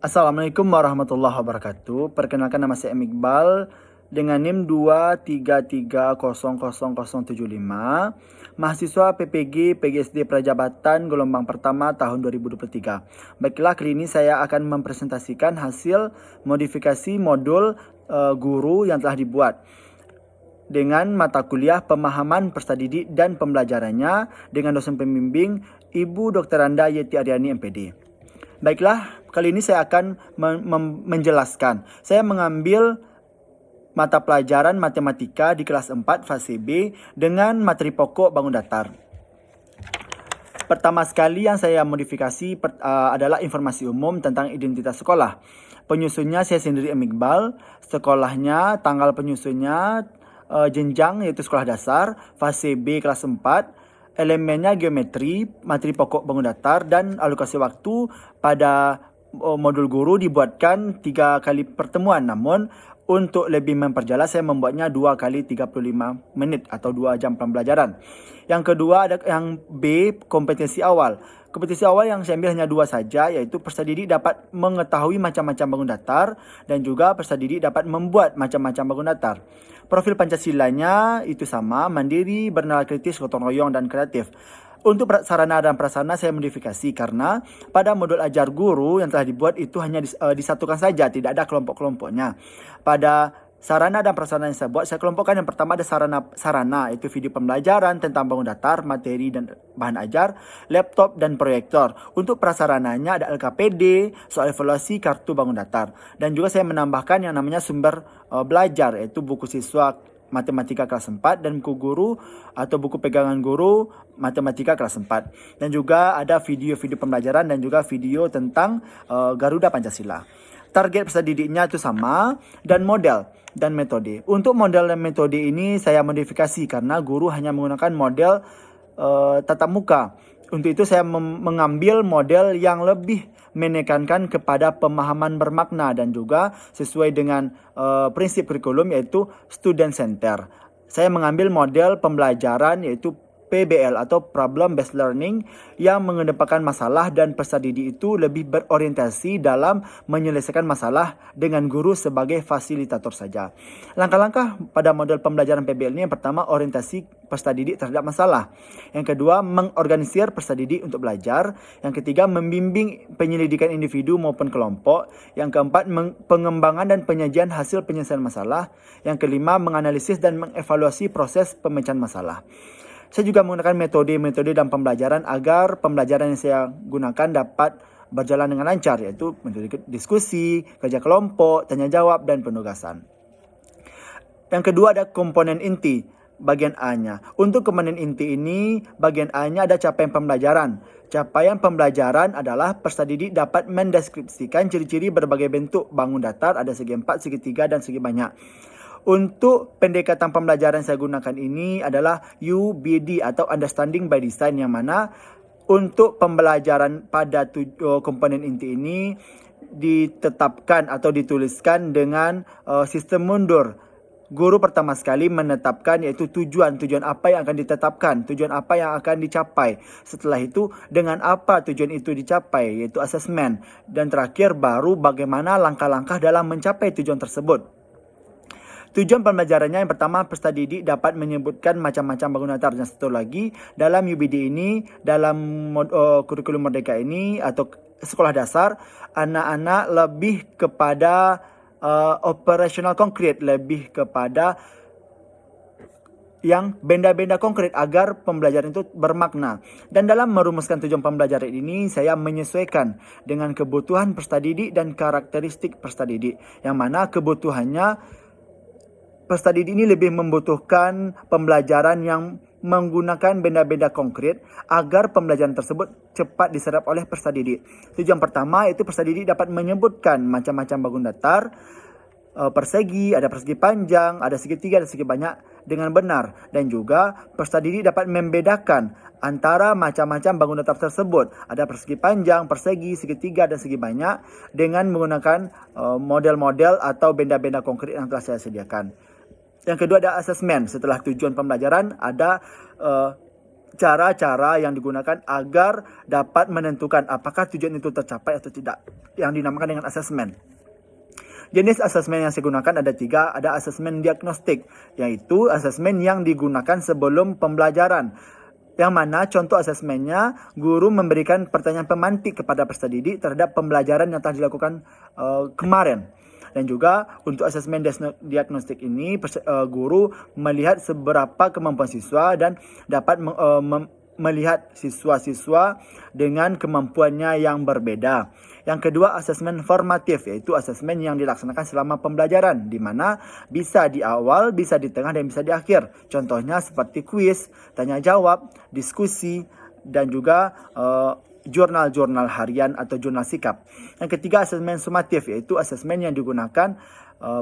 Assalamualaikum warahmatullahi wabarakatuh. Perkenalkan, nama saya M. Iqbal dengan NIM 233000075, mahasiswa PPG PGSD Prajabatan gelombang pertama tahun 2023. Baiklah, kali ini saya akan mempresentasikan hasil modifikasi modul guru yang telah dibuat dengan mata kuliah pemahaman peserta didik dan pembelajarannya dengan dosen pembimbing Ibu Dr. Anda Yeti Aryani MPD. Baiklah, kali ini saya akan menjelaskan. Saya mengambil mata pelajaran matematika di kelas 4 fase B dengan materi pokok bangun datar. Pertama sekali yang saya modifikasi adalah informasi umum tentang identitas sekolah. Penyusunnya saya sendiri M. Iqbal, sekolahnya, tanggal penyusunnya, jenjang yaitu sekolah dasar, fase B kelas 4, elemennya geometri, materi pokok bangun datar, dan alokasi waktu pada modul guru dibuatkan 3 kali pertemuan. Namun untuk lebih memperjelas saya membuatnya 2 kali 35 menit atau 2 jam pembelajaran. Yang kedua ada yang B, kompetensi awal. Kompetensi awal yang saya ambil hanya 2 saja, yaitu peserta didik dapat mengetahui macam-macam bangun datar dan juga peserta didik dapat membuat macam-macam bangun datar. Profil Pancasilanya itu sama, mandiri, bernalar kritis, gotong royong, dan kreatif. Untuk sarana dan prasarana saya modifikasi karena pada modul ajar guru yang telah dibuat itu hanya disatukan saja, tidak ada kelompok-kelompoknya. Pada sarana dan prasarana yang saya buat, saya kelompokkan. Yang pertama ada sarana itu video pembelajaran tentang bangun datar, materi dan bahan ajar, laptop dan proyektor. Untuk prasarananya ada LKPD, soal evaluasi, kartu bangun datar. Dan juga saya menambahkan yang namanya sumber belajar, yaitu buku siswa matematika kelas 4 dan buku guru atau buku pegangan guru matematika kelas 4. Dan juga ada video-video pembelajaran dan juga video tentang Garuda Pancasila. Target peserta didiknya itu sama, dan model dan metode. Untuk model dan metode ini saya modifikasi karena guru hanya menggunakan model tatap muka. Untuk itu saya mengambil model yang lebih menekankan kepada pemahaman bermakna dan juga sesuai dengan prinsip kurikulum, yaitu student center. Saya mengambil model pembelajaran yaitu PBL atau Problem Based Learning yang mengedepankan masalah dan peserta didik itu lebih berorientasi dalam menyelesaikan masalah dengan guru sebagai fasilitator saja. Langkah-langkah pada model pembelajaran PBL ini, yang pertama orientasi peserta didik terhadap masalah. Yang kedua mengorganisir peserta didik untuk belajar. Yang ketiga membimbing penyelidikan individu maupun kelompok. Yang keempat pengembangan dan penyajian hasil penyelesaian masalah. Yang kelima menganalisis dan mengevaluasi proses pemecahan masalah. Saya juga menggunakan metode-metode dalam pembelajaran agar pembelajaran yang saya gunakan dapat berjalan dengan lancar, yaitu metode diskusi, kerja kelompok, tanya jawab, dan penugasan. Yang kedua ada komponen inti, bagian A-nya. Untuk komponen inti ini, bagian A-nya ada capaian pembelajaran. Capaian pembelajaran adalah peserta didik dapat mendeskripsikan ciri-ciri berbagai bentuk bangun datar, ada segi 4, segi 3, dan segi banyak. Untuk pendekatan pembelajaran saya gunakan ini adalah UBD atau Understanding by Design, yang mana untuk pembelajaran pada komponen inti ini ditetapkan atau dituliskan dengan sistem mundur. Guru pertama sekali menetapkan yaitu tujuan apa yang akan ditetapkan, tujuan apa yang akan dicapai. Setelah itu dengan apa tujuan itu dicapai, yaitu asesmen. Dan terakhir baru bagaimana langkah-langkah dalam mencapai tujuan tersebut. Tujuan pembelajarannya yang pertama, peserta didik dapat menyebutkan macam-macam bangun datar. Dan satu lagi, dalam UBD ini, dalam kurikulum Merdeka ini atau sekolah dasar, anak-anak lebih kepada operasional konkret, lebih kepada yang benda-benda konkret agar pembelajaran itu bermakna. Dan dalam merumuskan tujuan pembelajaran ini, saya menyesuaikan dengan kebutuhan peserta didik dan karakteristik peserta didik. Yang mana kebutuhannya, peserta didik ini lebih membutuhkan pembelajaran yang menggunakan benda-benda konkret agar pembelajaran tersebut cepat diserap oleh peserta didik. Tujuan pertama yaitu peserta didik dapat menyebutkan macam-macam bangun datar, persegi, ada persegi panjang, ada segitiga, ada segi banyak dengan benar. Dan juga peserta didik dapat membedakan antara macam-macam bangun datar tersebut. Ada persegi panjang, persegi, segitiga, dan segi banyak dengan menggunakan model-model atau benda-benda konkret yang telah saya sediakan. Yang kedua ada asesmen. Setelah tujuan pembelajaran ada cara-cara yang digunakan agar dapat menentukan apakah tujuan itu tercapai atau tidak, yang dinamakan dengan asesmen. Jenis asesmen yang saya gunakan ada 3, ada asesmen diagnostik, yaitu asesmen yang digunakan sebelum pembelajaran. Yang mana contoh asesmennya, guru memberikan pertanyaan pemantik kepada peserta didik terhadap pembelajaran yang telah dilakukan kemarin. Dan juga untuk asesmen diagnostik ini, guru melihat seberapa kemampuan siswa dan dapat melihat siswa-siswa dengan kemampuannya yang berbeda. Yang kedua, asesmen formatif, yaitu asesmen yang dilaksanakan selama pembelajaran, di mana bisa di awal, bisa di tengah, dan bisa di akhir. Contohnya seperti kuis, tanya jawab, diskusi, dan juga jurnal-jurnal harian atau jurnal sikap. Yang ketiga, asesmen sumatif, yaitu asesmen yang digunakan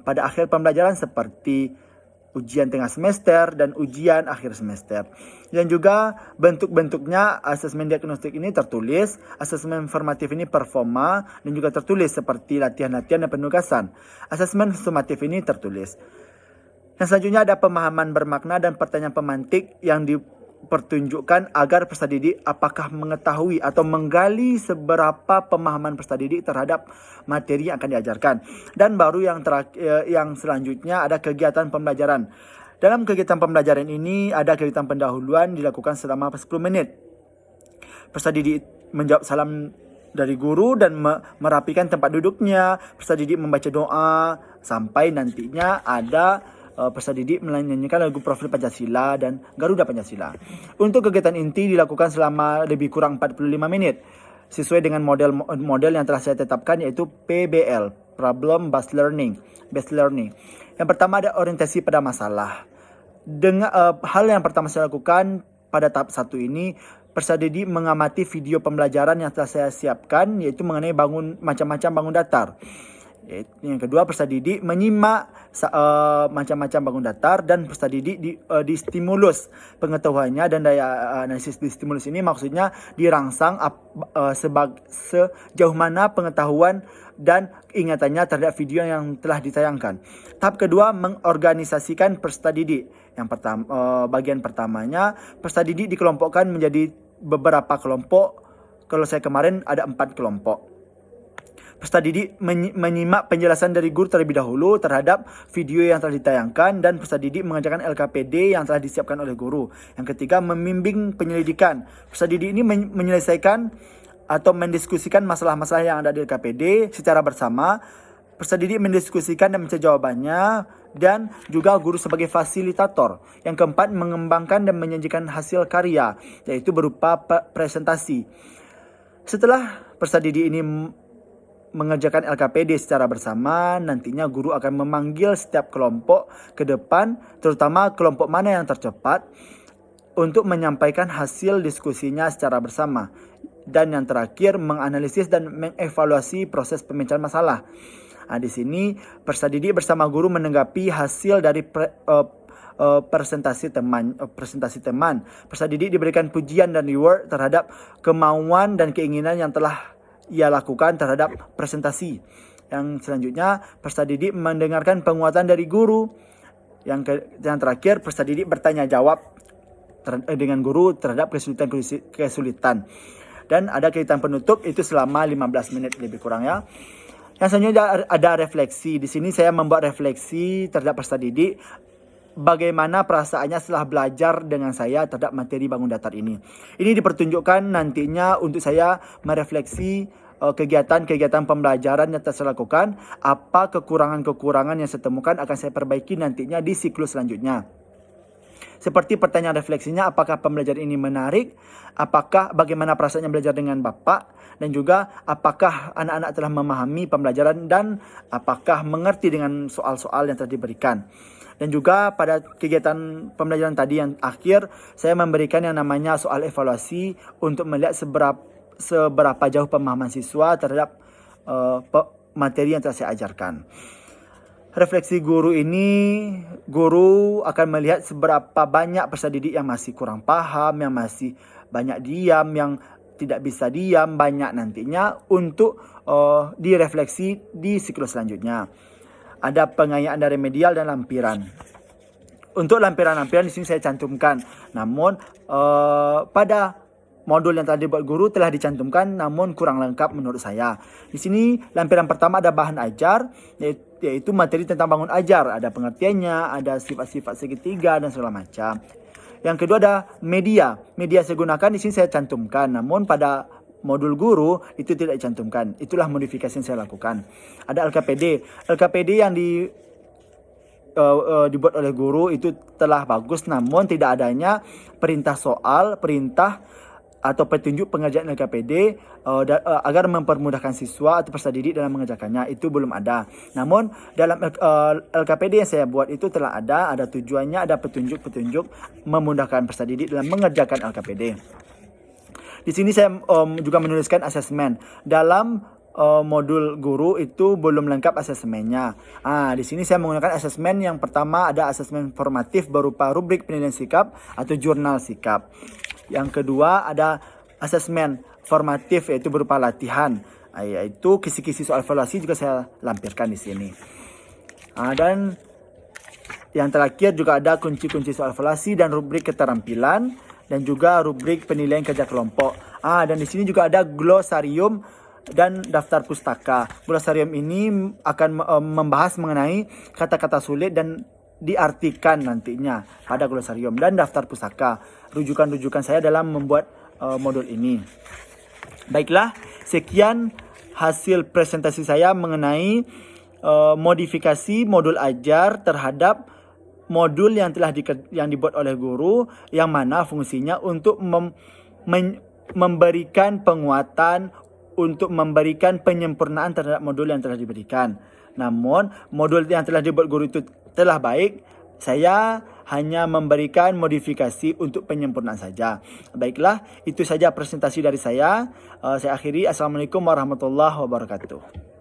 pada akhir pembelajaran seperti ujian tengah semester dan ujian akhir semester. Dan juga bentuk-bentuknya asesmen diagnostik ini tertulis, asesmen formatif ini performa, dan juga tertulis seperti latihan-latihan dan penugasan. Asesmen sumatif ini tertulis. Yang selanjutnya ada pemahaman bermakna dan pertanyaan pemantik yang dipertunjukkan agar peserta didik apakah mengetahui atau menggali seberapa pemahaman peserta didik terhadap materi yang akan diajarkan. Dan baru yang selanjutnya ada kegiatan pembelajaran. Dalam kegiatan pembelajaran ini ada kegiatan pendahuluan dilakukan selama 10 menit. Peserta didik menjawab salam dari guru dan merapikan tempat duduknya. Peserta didik membaca doa sampai nantinya ada peserta didik menyanyikan lagu Profil Pancasila dan Garuda Pancasila. Untuk kegiatan inti dilakukan selama lebih kurang 45 menit sesuai dengan model yang telah saya tetapkan, yaitu PBL, Problem Based Learning. Yang pertama ada orientasi pada masalah. Dengan hal yang pertama saya lakukan pada tahap 1 ini, peserta didik mengamati video pembelajaran yang telah saya siapkan, yaitu mengenai macam-macam bangun datar. Yang kedua, peserta didik menyimak macam-macam bangun datar, dan peserta didik di stimulus pengetahuannya, dan daya analisis di stimulus ini maksudnya dirangsang sejauh mana pengetahuan dan ingatannya terhadap video yang telah ditayangkan. Tahap kedua, mengorganisasikan peserta didik. Yang pertama, bagian pertamanya, peserta didik dikelompokkan menjadi beberapa kelompok. Kalau saya kemarin ada 4 kelompok. Peserta didik menyimak penjelasan dari guru terlebih dahulu terhadap video yang telah ditayangkan, dan peserta didik mengerjakan LKPD yang telah disiapkan oleh guru. Yang ketiga, membimbing penyelidikan. Peserta didik ini menyelesaikan atau mendiskusikan masalah-masalah yang ada di LKPD secara bersama. Peserta didik mendiskusikan dan mencari jawabannya, dan juga guru sebagai fasilitator. Yang keempat, mengembangkan dan menyajikan hasil karya, yaitu berupa presentasi. Setelah peserta didik ini mengerjakan LKPD secara bersama, nantinya guru akan memanggil setiap kelompok ke depan, terutama kelompok mana yang tercepat, untuk menyampaikan hasil diskusinya secara bersama. Dan yang terakhir, menganalisis dan mengevaluasi proses pemecahan masalah. Nah, di sini peserta didik bersama guru menanggapi hasil dari presentasi teman. Peserta didik diberikan pujian dan reward terhadap kemauan dan keinginan yang telah ia lakukan terhadap presentasi. Yang selanjutnya, peserta didik mendengarkan penguatan dari guru. Yang terakhir, peserta didik bertanya jawab dengan guru terhadap kesulitan. Dan ada kegiatan penutup, itu selama 15 menit lebih kurang ya. Yang selanjutnya ada refleksi. Di sini saya membuat refleksi terhadap peserta didik, bagaimana perasaannya setelah belajar dengan saya terhadap materi bangun datar ini. Ini dipertunjukkan nantinya untuk saya merefleksi kegiatan-kegiatan pembelajaran yang telah saya lakukan. Apa kekurangan-kekurangan yang saya temukan akan saya perbaiki nantinya di siklus selanjutnya. Seperti pertanyaan refleksinya, apakah pembelajaran ini menarik? Apakah bagaimana perasaannya belajar dengan Bapak? Dan juga apakah anak-anak telah memahami pembelajaran dan apakah mengerti dengan soal-soal yang telah diberikan. Dan juga pada kegiatan pembelajaran tadi yang akhir, saya memberikan yang namanya soal evaluasi untuk melihat seberapa jauh pemahaman siswa terhadap materi yang telah saya ajarkan. Refleksi guru ini, guru akan melihat seberapa banyak peserta didik yang masih kurang paham, yang masih banyak diam, yang tidak bisa diam, banyak nantinya untuk direfleksi di siklus selanjutnya. Ada pengayaan dari remedial dan lampiran. untuk lampiran-lampiran di sini saya cantumkan. Namun pada modul yang telah dibuat guru telah dicantumkan, namun kurang lengkap menurut saya. Di sini lampiran pertama ada bahan ajar, yaitu materi tentang bangun ajar, ada pengertiannya, ada sifat-sifat segitiga dan segala macam. Yang kedua ada media. Media saya gunakan di sini saya cantumkan, namun pada modul guru itu tidak dicantumkan. Itulah modifikasi yang saya lakukan. Ada LKPD. LKPD yang dibuat oleh guru itu telah bagus, namun tidak adanya perintah soal, perintah atau petunjuk pengerjaan LKPD agar mempermudahkan siswa atau peserta didik dalam mengerjakannya, itu belum ada. Namun dalam LKPD yang saya buat itu telah ada tujuannya, ada petunjuk-petunjuk memudahkan peserta didik dalam mengerjakan LKPD. Di sini saya juga menuliskan asesmen. Dalam modul guru itu belum lengkap asesmennya. Di sini saya menggunakan asesmen yang pertama, ada asesmen formatif berupa rubrik penilaian sikap atau jurnal sikap. Yang kedua ada asesmen formatif yaitu berupa latihan, yaitu kisi-kisi soal evaluasi juga saya lampirkan di sini. Dan yang terakhir juga ada kunci-kunci soal evaluasi dan rubrik keterampilan dan juga rubrik penilaian kerja kelompok. Dan di sini juga ada glosarium dan daftar pustaka. Glosarium ini akan membahas mengenai kata-kata sulit dan diartikan nantinya pada glosarium, dan daftar pustaka, rujukan-rujukan saya dalam membuat modul ini. Baiklah, sekian hasil presentasi saya mengenai modifikasi modul ajar terhadap modul yang telah dibuat oleh guru, yang mana fungsinya untuk memberikan penguatan, untuk memberikan penyempurnaan terhadap modul yang telah diberikan. Namun modul yang telah dibuat guru itu telah baik, saya hanya memberikan modifikasi untuk penyempurnaan saja. Baiklah, itu saja presentasi dari saya. Saya akhiri. Assalamualaikum warahmatullahi wabarakatuh.